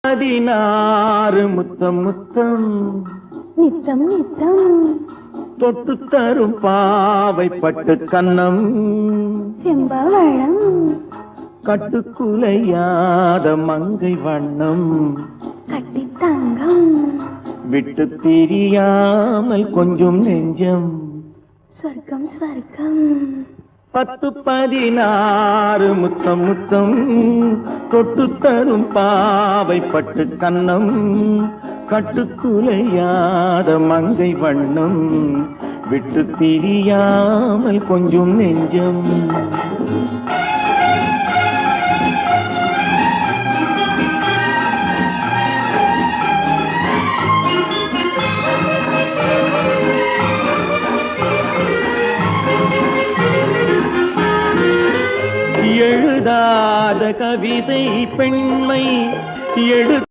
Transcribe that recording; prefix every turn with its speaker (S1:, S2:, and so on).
S1: 16 முத்தம் முத்தம்
S2: நித்தம் நித்தம்
S1: தொட்டு தரும் பாவை பட்டு கன்னம்
S2: செம்பவளம்
S1: கட்டுக்குலையாத மங்கை வண்ணம்
S2: கட்டி தங்கம்
S1: விட்டு பிரியாமல் கொஞ்சம் நெஞ்சம்
S2: ஸ்வர்க்கம் ஸ்வர்க்கம்
S1: 10 16 முத்தம் முத்தம் தொட்டு தரும் பாவை பட்டு கன்னம் கட்டுக்குலையாத மங்கை வண்ணம் விட்டு பிரியாமல் கொஞ்சம் நெஞ்சம் எழுதாத கவிதை பெண்மை